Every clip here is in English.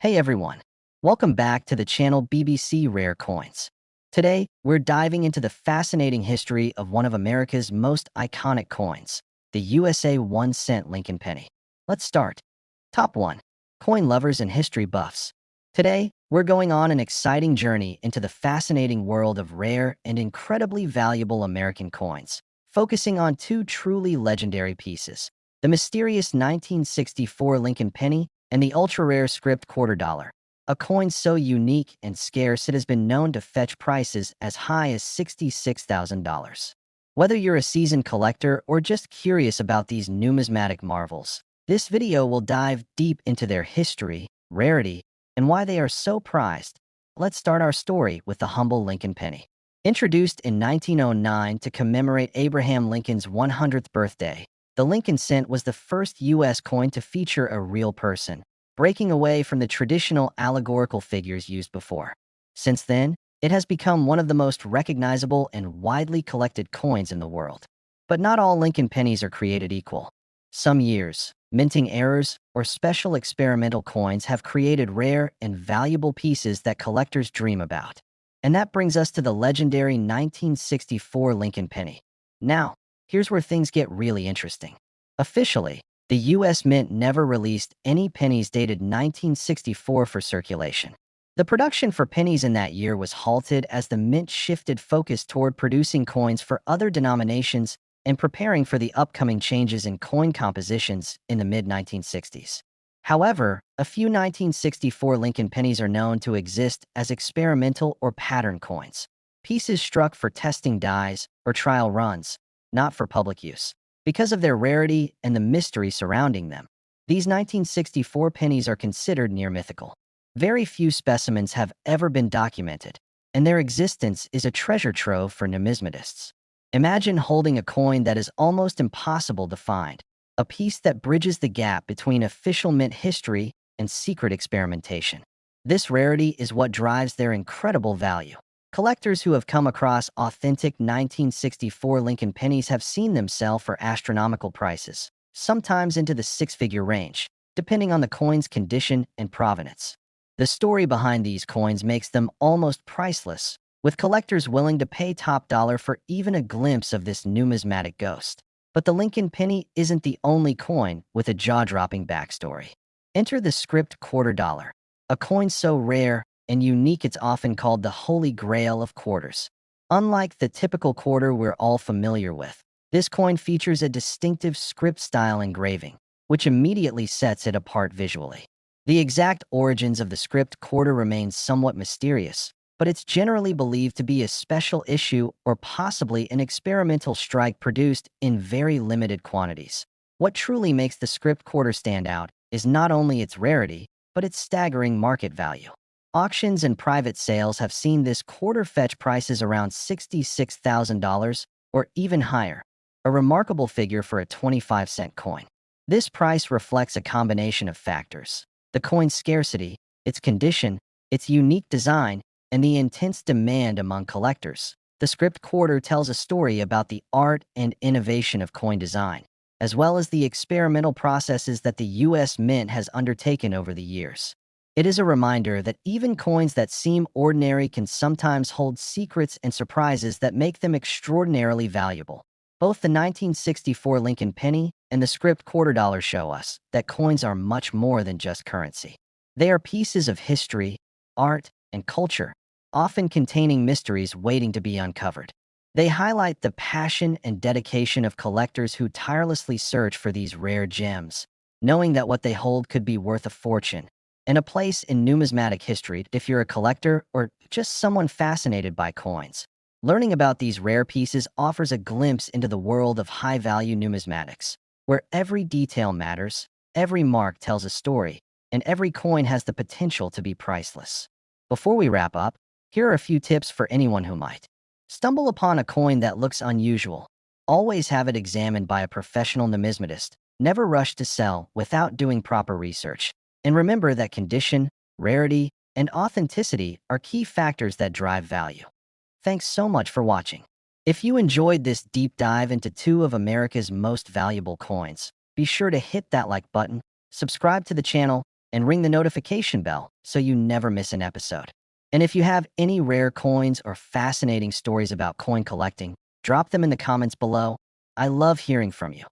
Hey everyone, welcome back to the channel BBC Rare Coins. Today, we're diving into the fascinating history of one of America's most iconic coins, the USA 1-cent Lincoln penny. Let's start. Top 1. Coin lovers and history buffs. Today, we're going on an exciting journey into the fascinating world of rare and incredibly valuable American coins, focusing on two truly legendary pieces: the mysterious 1964 Lincoln penny and the ultra-rare script $quarter, a coin so unique and scarce it has been known to fetch prices as high as $66,000. Whether you're a seasoned collector or just curious about these numismatic marvels, this video will dive deep into their history, rarity, and why they are so prized. Let's start our story with the humble Lincoln penny. Introduced in 1909 to commemorate Abraham Lincoln's 100th birthday, the Lincoln cent was the first U.S. coin to feature a real person, breaking away from the traditional allegorical figures used before. Since then, it has become one of the most recognizable and widely collected coins in the world. But not all Lincoln pennies are created equal. Some years, minting errors, or special experimental coins have created rare and valuable pieces that collectors dream about. And that brings us to the legendary 1964 Lincoln penny. Now, here's where things get really interesting. Officially, the U.S. Mint never released any pennies dated 1964 for circulation. The production for pennies in that year was halted as the Mint shifted focus toward producing coins for other denominations and preparing for the upcoming changes in coin compositions in the mid-1960s. However, a few 1964 Lincoln pennies are known to exist as experimental or pattern coins, pieces struck for testing dies or trial runs, not for public use. Because of their rarity and the mystery surrounding them, these 1964 pennies are considered near mythical. Very few specimens have ever been documented, and their existence is a treasure trove for numismatists. Imagine holding a coin that is almost impossible to find, a piece that bridges the gap between official mint history and secret experimentation. This rarity is what drives their incredible value. Collectors who have come across authentic 1964 Lincoln pennies have seen them sell for astronomical prices, sometimes into the six-figure range, depending on the coin's condition and provenance. The story behind these coins makes them almost priceless, with collectors willing to pay top dollar for even a glimpse of this numismatic ghost. But the Lincoln penny isn't the only coin with a jaw-dropping backstory. Enter the script $quarter, a coin so rare and unique it's often called the holy grail of quarters. Unlike the typical quarter we're all familiar with, this coin features a distinctive script-style engraving, which immediately sets it apart visually. The exact origins of the script quarter remain somewhat mysterious, but it's generally believed to be a special issue or possibly an experimental strike produced in very limited quantities. What truly makes the script quarter stand out is not only its rarity, but its staggering market value. Auctions and private sales have seen this quarter fetch prices around $66,000 or even higher, a remarkable figure for a 25-cent coin. This price reflects a combination of factors: the coin's scarcity, its condition, its unique design, and the intense demand among collectors. The script quarter tells a story about the art and innovation of coin design, as well as the experimental processes that the U.S. Mint has undertaken over the years. It is a reminder that even coins that seem ordinary can sometimes hold secrets and surprises that make them extraordinarily valuable. Both the 1964 Lincoln penny and the script $quarter show us that coins are much more than just currency. They are pieces of history, art, and culture, often containing mysteries waiting to be uncovered. They highlight the passion and dedication of collectors who tirelessly search for these rare gems, knowing that what they hold could be worth a fortune, and a place in numismatic history if you're a collector or just someone fascinated by coins. Learning about these rare pieces offers a glimpse into the world of high-value numismatics, where every detail matters, every mark tells a story, and every coin has the potential to be priceless. Before we wrap up, here are a few tips for anyone who might stumble upon a coin that looks unusual. Always have it examined by a professional numismatist. Never rush to sell without doing proper research. And remember that condition, rarity, and authenticity are key factors that drive value. Thanks so much for watching. If you enjoyed this deep dive into two of America's most valuable coins, be sure to hit that like button, subscribe to the channel, and ring the notification bell so you never miss an episode. And if you have any rare coins or fascinating stories about coin collecting, drop them in the comments below. I love hearing from you.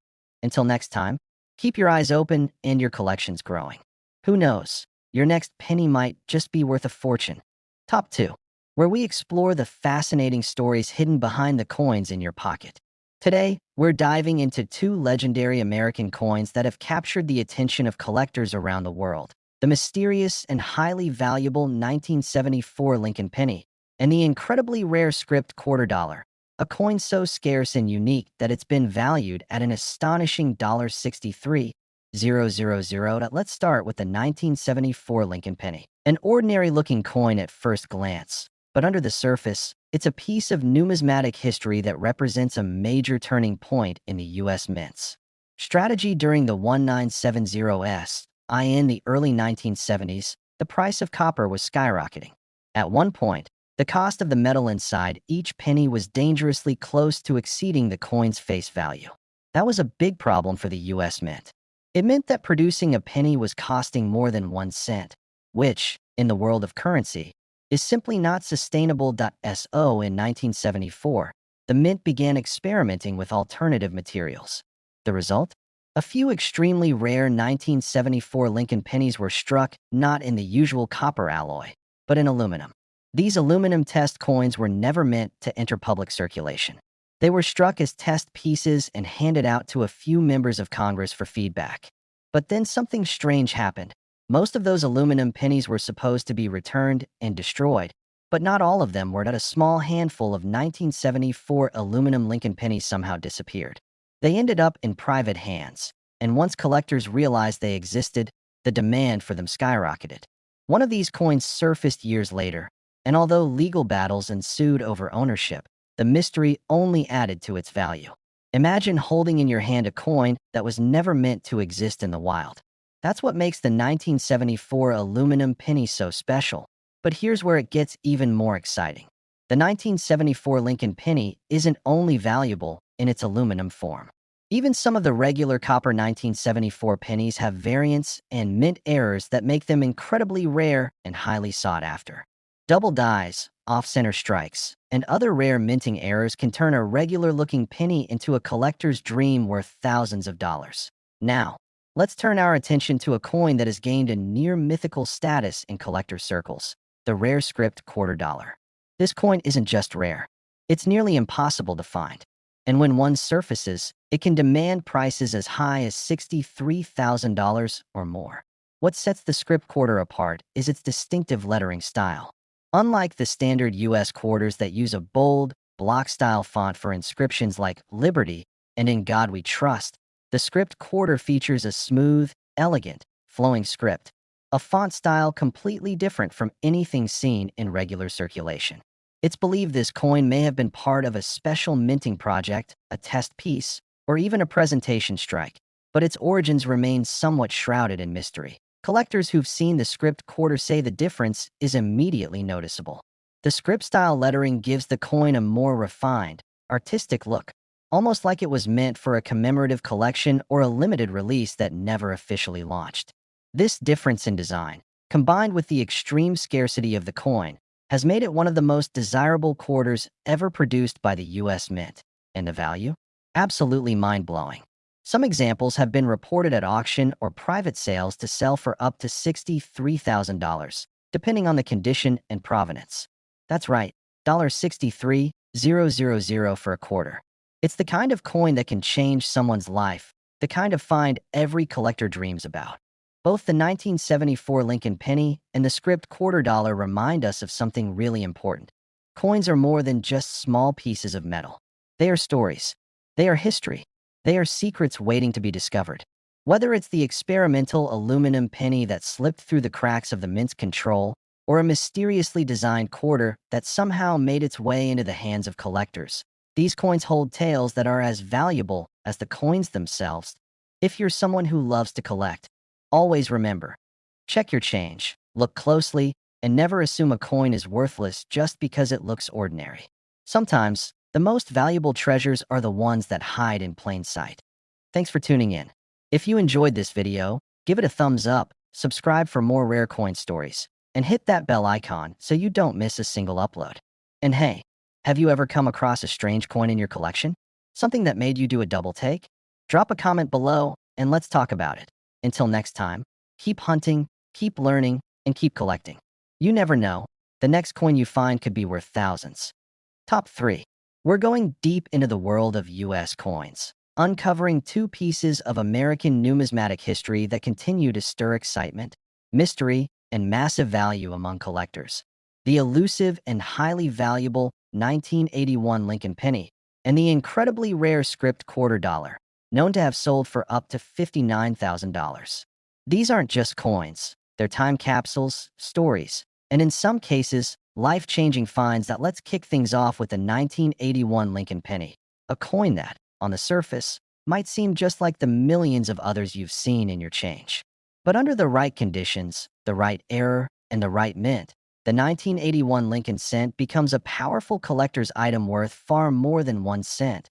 Until next time, keep your eyes open and your collections growing. Who knows? Your next penny might just be worth a fortune. Top 2, where we explore the fascinating stories hidden behind the coins in your pocket. Today, we're diving into 2 legendary American coins that have captured the attention of collectors around the world: the mysterious and highly valuable 1974 Lincoln penny and the incredibly rare script $quarter, a coin so scarce and unique that it's been valued at an astonishing $63,000. Let's start with the 1974 Lincoln penny. An ordinary-looking coin at first glance, but under the surface, it's a piece of numismatic history that represents a major turning point in the U.S. Mint's strategy during the 1970s. In the early 1970s, the price of copper was skyrocketing. At one point, the cost of the metal inside each penny was dangerously close to exceeding the coin's face value. That was a big problem for the U.S. Mint. It meant that producing a penny was costing more than 1 cent, which, in the world of currency, is simply not sustainable. In 1974, the Mint began experimenting with alternative materials. The result? A few extremely rare 1974 Lincoln pennies were struck not in the usual copper alloy, but in aluminum. These aluminum test coins were never meant to enter public circulation. They were struck as test pieces and handed out to a few members of Congress for feedback. But then something strange happened. Most of those aluminum pennies were supposed to be returned and destroyed, but not all of them were. A small handful of 1974 aluminum Lincoln pennies somehow disappeared. They ended up in private hands, and once collectors realized they existed, the demand for them skyrocketed. One of these coins surfaced years later, and although legal battles ensued over ownership, the mystery only added to its value. Imagine holding in your hand a coin that was never meant to exist in the wild. That's what makes the 1974 aluminum penny so special. But here's where it gets even more exciting. The 1974 Lincoln penny isn't only valuable in its aluminum form. Even some of the regular copper 1974 pennies have variants and mint errors that make them incredibly rare and highly sought after. Double dies, off-center strikes, and other rare minting errors can turn a regular-looking penny into a collector's dream worth thousands of dollars. Now, let's turn our attention to a coin that has gained a near-mythical status in collector circles: the rare script $quarter. This coin isn't just rare. It's nearly impossible to find. And when one surfaces, it can demand prices as high as $63,000 or more. What sets the script quarter apart is its distinctive lettering style. Unlike the standard U.S. quarters that use a bold, block-style font for inscriptions like Liberty and In God We Trust, the script quarter features a smooth, elegant, flowing script, a font style completely different from anything seen in regular circulation. It's believed this coin may have been part of a special minting project, a test piece, or even a presentation strike, but its origins remain somewhat shrouded in mystery. Collectors who've seen the script quarter say the difference is immediately noticeable. The script-style lettering gives the coin a more refined, artistic look, almost like it was meant for a commemorative collection or a limited release that never officially launched. This difference in design, combined with the extreme scarcity of the coin, has made it one of the most desirable quarters ever produced by the U.S. Mint. And the value? Absolutely mind-blowing. Some examples have been reported at auction or private sales to sell for up to $63,000, depending on the condition and provenance. That's right, $63,000 for a quarter. It's the kind of coin that can change someone's life, the kind of find every collector dreams about. Both the 1974 Lincoln penny and the script $quarter remind us of something really important. Coins are more than just small pieces of metal. They are stories. They are history. They are secrets waiting to be discovered. Whether it's the experimental aluminum penny that slipped through the cracks of the Mint's control, or a mysteriously designed quarter that somehow made its way into the hands of collectors, these coins hold tales that are as valuable as the coins themselves. If you're someone who loves to collect, always remember, check your change, look closely, and never assume a coin is worthless just because it looks ordinary. Sometimes, the most valuable treasures are the ones that hide in plain sight. Thanks for tuning in. If you enjoyed this video, give it a thumbs up, subscribe for more rare coin stories, and hit that bell icon so you don't miss a single upload. And hey, have you ever come across a strange coin in your collection? Something that made you do a double take? Drop a comment below and let's talk about it. Until next time, keep hunting, keep learning, and keep collecting. You never know, the next coin you find could be worth thousands. Top 3. We're going deep into the world of US coins, uncovering two pieces of American numismatic history that continue to stir excitement, mystery, and massive value among collectors. The elusive and highly valuable 1981 Lincoln penny and the incredibly rare script quarter dollar, known to have sold for up to $59,000. These aren't just coins, they're time capsules, stories, and in some cases, life-changing finds that let's kick things off with the 1981 Lincoln penny, a coin that, on the surface, might seem just like the millions of others you've seen in your change. But under the right conditions, the right era, and the right mint, the 1981 Lincoln cent becomes a powerful collector's item worth far more than 1 cent.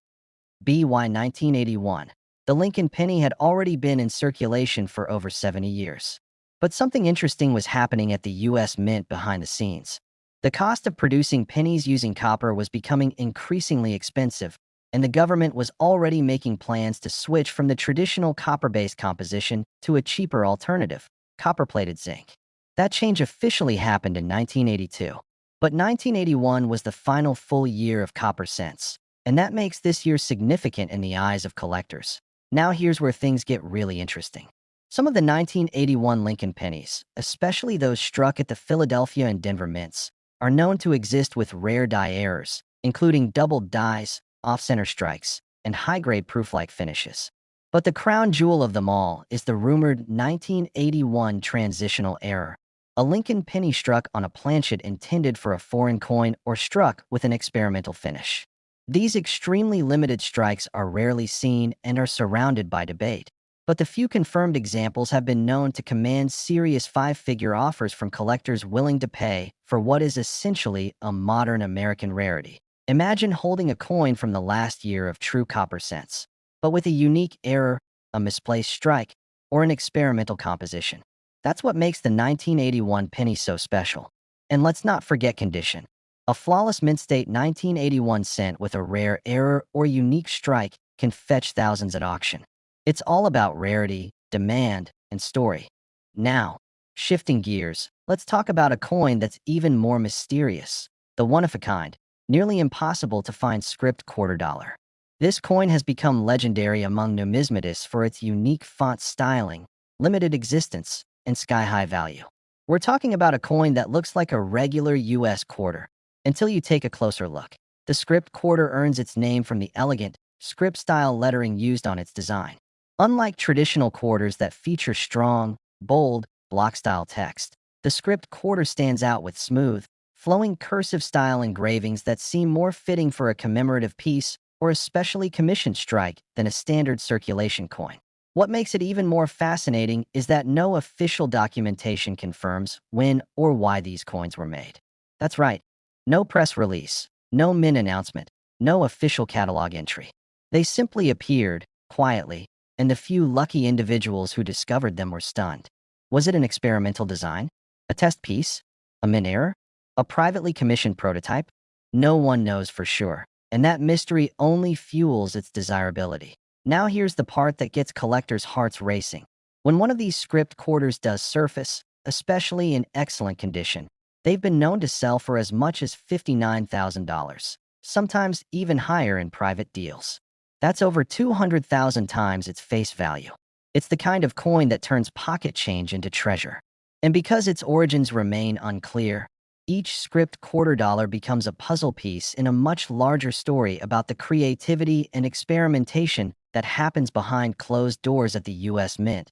BY 1981. The Lincoln penny had already been in circulation for over 70 years. But something interesting was happening at the US Mint behind the scenes. The cost of producing pennies using copper was becoming increasingly expensive, and the government was already making plans to switch from the traditional copper-based composition to a cheaper alternative, copper-plated zinc. That change officially happened in 1982. But 1981 was the final full year of copper cents, and that makes this year significant in the eyes of collectors. Now here's where things get really interesting. Some of the 1981 Lincoln pennies, especially those struck at the Philadelphia and Denver mints, are known to exist with rare die errors, including doubled dies, off-center strikes, and high-grade proof-like finishes. But the crown jewel of them all is the rumored 1981 transitional error, a Lincoln penny struck on a planchet intended for a foreign coin or struck with an experimental finish. These extremely limited strikes are rarely seen and are surrounded by debate. But the few confirmed examples have been known to command serious five-figure offers from collectors willing to pay for what is essentially a modern American rarity. Imagine holding a coin from the last year of true copper cents, but with a unique error, a misplaced strike, or an experimental composition. That's what makes the 1981 penny so special. And let's not forget condition. A flawless mint-state 1981 cent with a rare error or unique strike can fetch thousands at auction. It's all about rarity, demand, and story. Now, shifting gears, let's talk about a coin that's even more mysterious, the one-of-a-kind, nearly impossible to find script quarter dollar. This coin has become legendary among numismatists for its unique font styling, limited existence, and sky-high value. We're talking about a coin that looks like a regular US quarter, until you take a closer look. The script quarter earns its name from the elegant, script-style lettering used on its design. Unlike traditional quarters that feature strong, bold, block-style text, the script quarter stands out with smooth, flowing cursive-style engravings that seem more fitting for a commemorative piece or a specially commissioned strike than a standard circulation coin. What makes it even more fascinating is that no official documentation confirms when or why these coins were made. That's right, no press release, no mint announcement, no official catalog entry. They simply appeared, quietly, and the few lucky individuals who discovered them were stunned. Was it an experimental design? A test piece? A mint error? A privately commissioned prototype? No one knows for sure, and that mystery only fuels its desirability. Now here's the part that gets collectors' hearts racing. When one of these script quarters does surface, especially in excellent condition, they've been known to sell for as much as $59,000, sometimes even higher in private deals. That's over 200,000 times its face value. It's the kind of coin that turns pocket change into treasure. And because its origins remain unclear, each script quarter dollar becomes a puzzle piece in a much larger story about the creativity and experimentation that happens behind closed doors at the US Mint.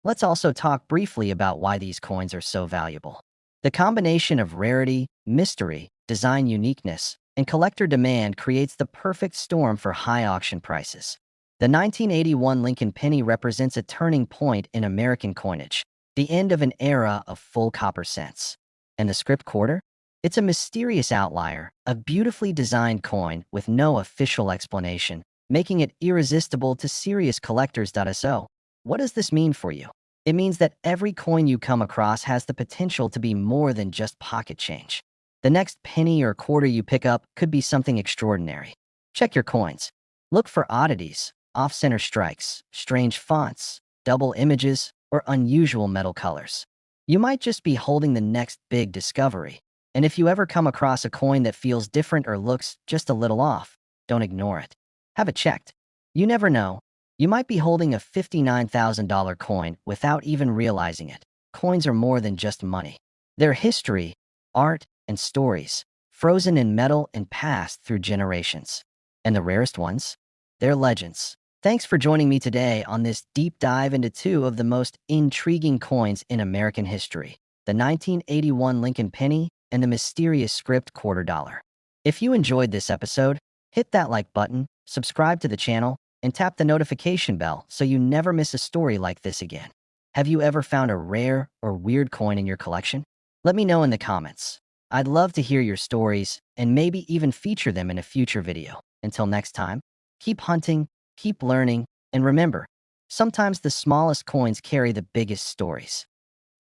Let's also talk briefly about why these coins are so valuable. The combination of rarity, mystery, design uniqueness, and collector demand creates the perfect storm for high auction prices. The 1981 Lincoln penny represents a turning point in American coinage, the end of an era of full copper cents. And the script quarter? It's a mysterious outlier, a beautifully designed coin with no official explanation, making it irresistible to serious collectors. So, what does this mean for you? It means that every coin you come across has the potential to be more than just pocket change. The next penny or quarter you pick up could be something extraordinary. Check your coins. Look for oddities, off-center strikes, strange fonts, double images, or unusual metal colors. You might just be holding the next big discovery. And if you ever come across a coin that feels different or looks just a little off, don't ignore it. Have it checked. You never know. You might be holding a $59,000 coin without even realizing it. Coins are more than just money. They're history, art, and stories, frozen in metal and passed through generations. And the rarest ones? They're legends. Thanks for joining me today on this deep dive into two of the most intriguing coins in American history, the 1981 Lincoln penny and the mysterious script quarter dollar. If you enjoyed this episode, hit that like button, subscribe to the channel, and tap the notification bell so you never miss a story like this again. Have you ever found a rare or weird coin in your collection? Let me know in the comments. I'd love to hear your stories and maybe even feature them in a future video. Until next time, keep hunting, keep learning, and remember, sometimes the smallest coins carry the biggest stories.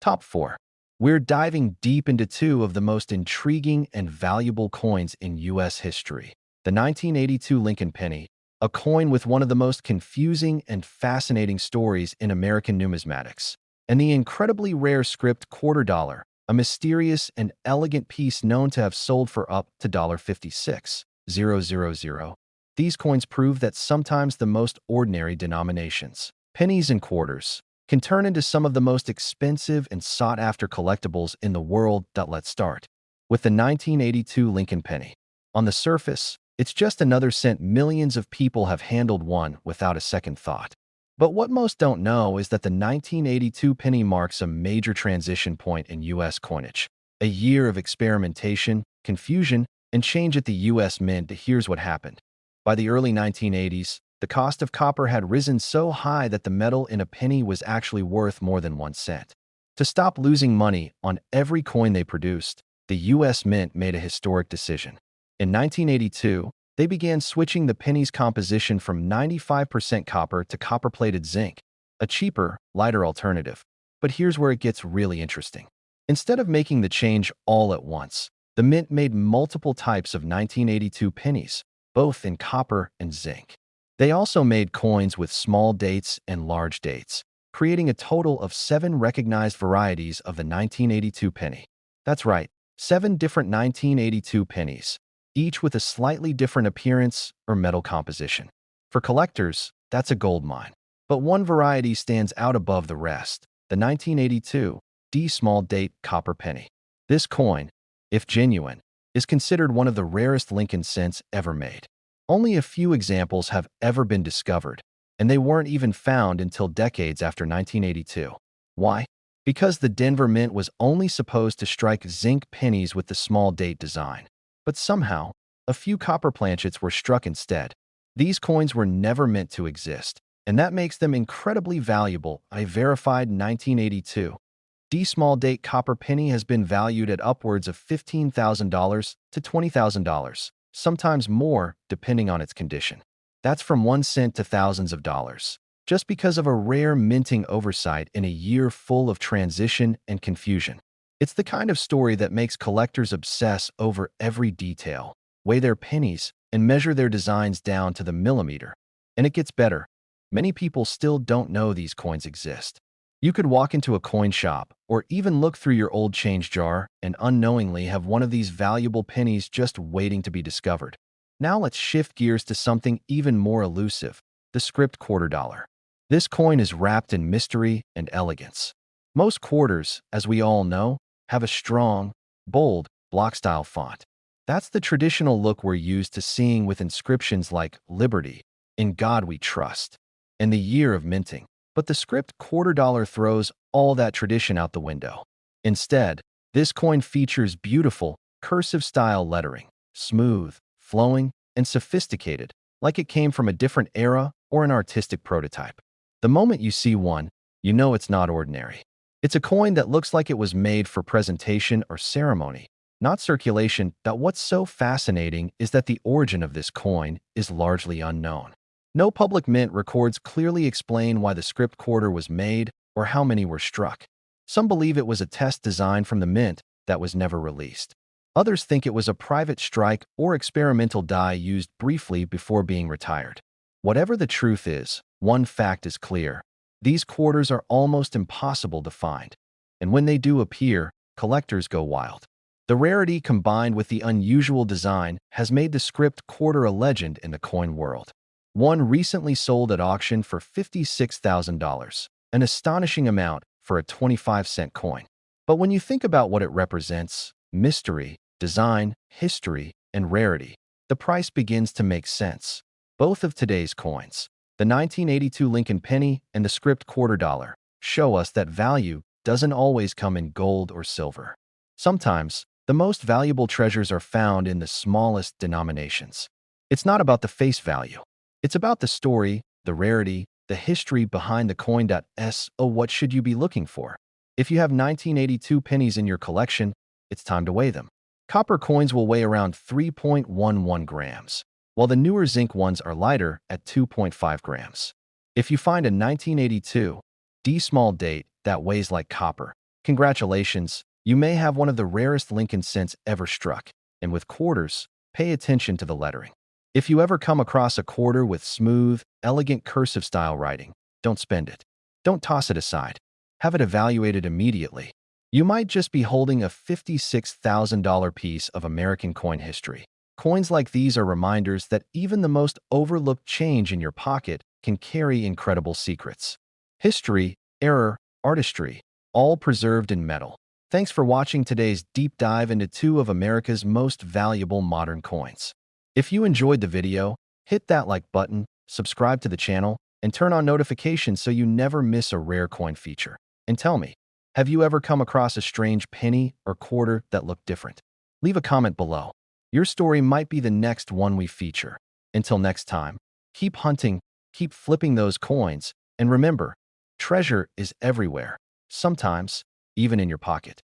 Top 4. We're diving deep into two of the most intriguing and valuable coins in U.S. history. The 1982 Lincoln penny, a coin with one of the most confusing and fascinating stories in American numismatics, and the incredibly rare script quarter dollar, a mysterious and elegant piece known to have sold for up to $56,000. These coins prove that sometimes the most ordinary denominations, pennies and quarters, can turn into some of the most expensive and sought-after collectibles in the world. Let's start with the 1982 Lincoln penny. On the surface, it's just another cent. Millions of people have handled one without a second thought. But what most don't know is that the 1982 penny marks a major transition point in U.S. coinage. A year of experimentation, confusion, and change at the U.S. Mint. Here's what happened. By the early 1980s, the cost of copper had risen so high that the metal in a penny was actually worth more than 1 cent. To stop losing money on every coin they produced, the U.S. Mint made a historic decision. In 1982, they began switching the penny's composition from 95% copper to copper-plated zinc, a cheaper, lighter alternative. But here's where it gets really interesting. Instead of making the change all at once, the Mint made multiple types of 1982 pennies, both in copper and zinc. They also made coins with small dates and large dates, creating a total of 7 recognized varieties of the 1982 penny. That's right, 7 different 1982 pennies, each with a slightly different appearance or metal composition. For collectors, that's a gold mine. But one variety stands out above the rest, the 1982 D small date copper penny. This coin, if genuine, is considered one of the rarest Lincoln cents ever made. Only a few examples have ever been discovered, and they weren't even found until decades after 1982. Why? Because the Denver Mint was only supposed to strike zinc pennies with the small date design. But somehow, a few copper planchets were struck instead. These coins were never meant to exist, and that makes them incredibly valuable. A verified 1982 D small date copper penny has been valued at upwards of $15,000 to $20,000, sometimes more depending on its condition. That's from 1 cent to thousands of dollars, just because of a rare minting oversight in a year full of transition and confusion. It's the kind of story that makes collectors obsess over every detail, weigh their pennies, and measure their designs down to the millimeter. And it gets better. Many people still don't know these coins exist. You could walk into a coin shop or even look through your old change jar and unknowingly have one of these valuable pennies just waiting to be discovered. Now let's shift gears to something even more elusive, the script quarter dollar. This coin is wrapped in mystery and elegance. Most quarters, as we all know, have a strong, bold, block-style font. That's the traditional look we're used to seeing with inscriptions like Liberty, In God We Trust, and the Year of Minting. But the script quarter dollar throws all that tradition out the window. Instead, this coin features beautiful, cursive-style lettering, smooth, flowing, and sophisticated, like it came from a different era or an artistic prototype. The moment you see one, you know it's not ordinary. It's a coin that looks like it was made for presentation or ceremony, not circulation. What's so fascinating is that the origin of this coin is largely unknown. No public mint records clearly explain why the script quarter was made or how many were struck. Some believe it was a test design from the mint that was never released. Others think it was a private strike or experimental die used briefly before being retired. Whatever the truth is, one fact is clear. These quarters are almost impossible to find. And when they do appear, collectors go wild. The rarity combined with the unusual design has made the script quarter a legend in the coin world. One recently sold at auction for $56,000, an astonishing amount for a 25-cent coin. But when you think about what it represents, mystery, design, history, and rarity, the price begins to make sense. Both of today's coins, the 1982 Lincoln penny and the script quarter dollar, show us that value doesn't always come in gold or silver. Sometimes, the most valuable treasures are found in the smallest denominations. It's not about the face value. It's about the story, the rarity, the history behind the coin. So what should you be looking for? If you have 1982 pennies in your collection, it's time to weigh them. Copper coins will weigh around 3.11 grams, while the newer zinc ones are lighter at 2.5 grams. If you find a 1982 D small date that weighs like copper, congratulations, you may have one of the rarest Lincoln cents ever struck. And with quarters, pay attention to the lettering. If you ever come across a quarter with smooth, elegant cursive-style writing, don't spend it. Don't toss it aside. Have it evaluated immediately. You might just be holding a $56,000 piece of American coin history. Coins like these are reminders that even the most overlooked change in your pocket can carry incredible secrets. History, error, artistry, all preserved in metal. Thanks for watching today's deep dive into two of America's most valuable modern coins. If you enjoyed the video, hit that like button, subscribe to the channel, and turn on notifications so you never miss a rare coin feature. And tell me, have you ever come across a strange penny or quarter that looked different? Leave a comment below. Your story might be the next one we feature. Until next time, keep hunting, keep flipping those coins, and remember, treasure is everywhere, sometimes even in your pocket.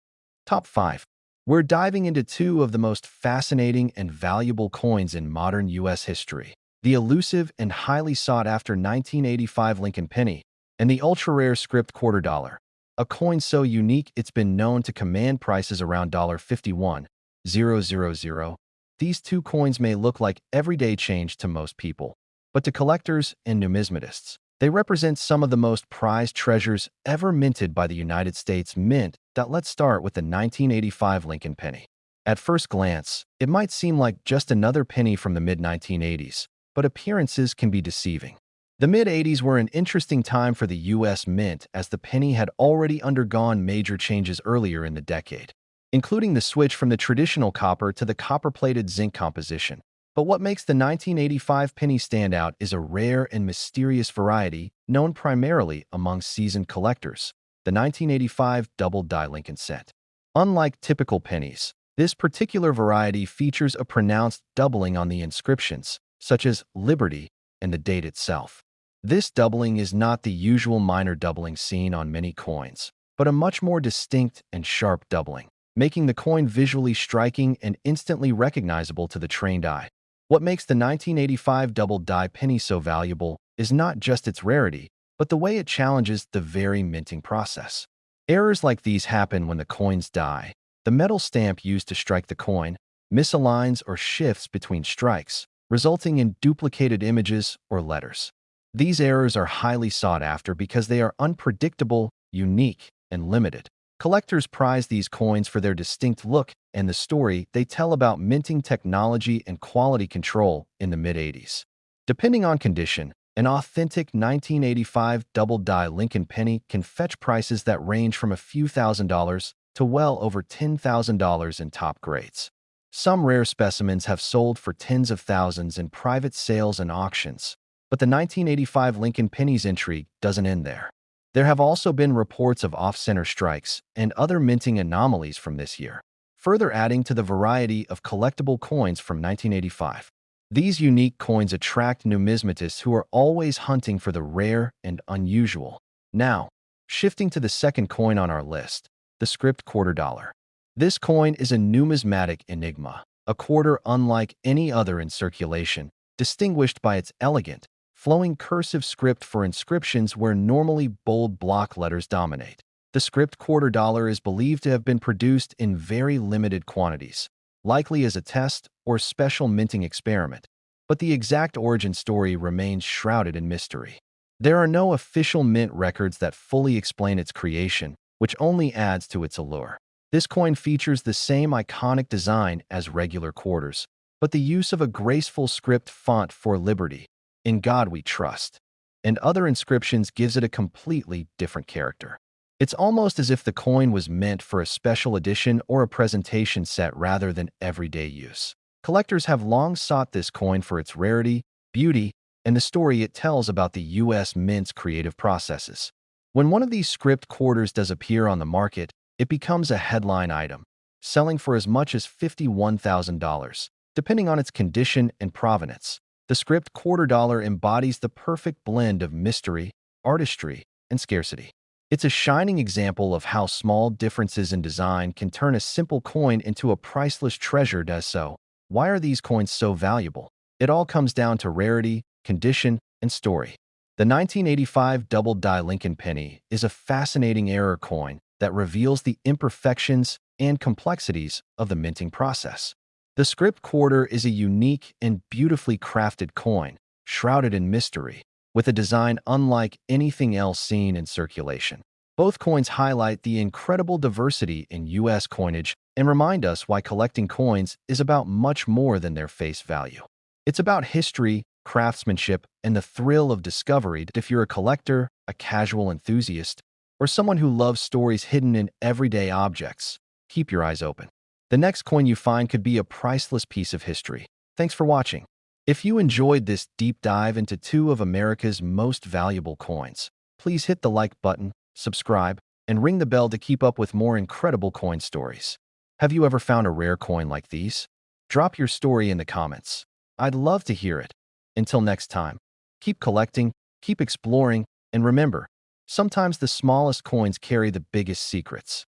Top 5. We're diving into two of the most fascinating and valuable coins in modern U.S. history: the elusive and highly sought-after 1985 Lincoln penny and the ultra-rare script quarter dollar, a coin so unique it's been known to command prices around $51,000. These two coins may look like everyday change to most people, but to collectors and numismatists, they represent some of the most prized treasures ever minted by the United States Mint. Let's start with the 1985 Lincoln penny. At first glance, it might seem like just another penny from the mid-1980s, but appearances can be deceiving. The mid-80s were an interesting time for the U.S. Mint, as the penny had already undergone major changes earlier in the decade, including the switch from the traditional copper to the copper-plated zinc composition. But what makes the 1985 penny stand out is a rare and mysterious variety known primarily among seasoned collectors: the 1985 double-die Lincoln cent. Unlike typical pennies, this particular variety features a pronounced doubling on the inscriptions, such as Liberty and the date itself. This doubling is not the usual minor doubling seen on many coins, but a much more distinct and sharp doubling, making the coin visually striking and instantly recognizable to the trained eye. What makes the 1985 double-die penny so valuable is not just its rarity, but the way it challenges the very minting process. Errors like these happen when the coins die. The metal stamp used to strike the coin misaligns or shifts between strikes, resulting in duplicated images or letters. These errors are highly sought after because they are unpredictable, unique, and limited. Collectors prize these coins for their distinct look and the story they tell about minting technology and quality control in the mid-80s. Depending on condition, an authentic 1985 double-die Lincoln penny can fetch prices that range from a few $1,000s to well over $10,000 in top grades. Some rare specimens have sold for tens of thousands in private sales and auctions, but the 1985 Lincoln penny's intrigue doesn't end there. There have also been reports of off-center strikes and other minting anomalies from this year, further adding to the variety of collectible coins from 1985. These unique coins attract numismatists who are always hunting for the rare and unusual. Now, shifting to the second coin on our list, the script quarter dollar. This coin is a numismatic enigma, a quarter unlike any other in circulation, distinguished by its elegant, flowing cursive script for inscriptions where normally bold block letters dominate. The script $quarter is believed to have been produced in very limited quantities, likely as a test or special minting experiment, but the exact origin story remains shrouded in mystery. There are no official mint records that fully explain its creation, which only adds to its allure. This coin features the same iconic design as regular quarters, but the use of a graceful script font for liberty, "In God We Trust," and other inscriptions gives it a completely different character. It's almost as if the coin was meant for a special edition or a presentation set rather than everyday use. Collectors have long sought this coin for its rarity, beauty, and the story it tells about the U.S. Mint's creative processes. When one of these script quarters does appear on the market, it becomes a headline item, selling for as much as $51,000, depending on its condition and provenance. The script $quarter embodies the perfect blend of mystery, artistry, and scarcity. It's a shining example of how small differences in design can turn a simple coin into a priceless treasure. So, why are these coins so valuable? It all comes down to rarity, condition, and story. The 1985 double-die Lincoln penny is a fascinating error coin that reveals the imperfections and complexities of the minting process. The script quarter is a unique and beautifully crafted coin, shrouded in mystery, with a design unlike anything else seen in circulation. Both coins highlight the incredible diversity in U.S. coinage and remind us why collecting coins is about much more than their face value. It's about history, craftsmanship, and the thrill of discovery. If you're a collector, a casual enthusiast, or someone who loves stories hidden in everyday objects, keep your eyes open. The next coin you find could be a priceless piece of history. Thanks for watching. If you enjoyed this deep dive into two of America's most valuable coins, please hit the like button, subscribe, and ring the bell to keep up with more incredible coin stories. Have you ever found a rare coin like these? Drop your story in the comments. I'd love to hear it. Until next time, keep collecting, keep exploring, and remember, sometimes the smallest coins carry the biggest secrets.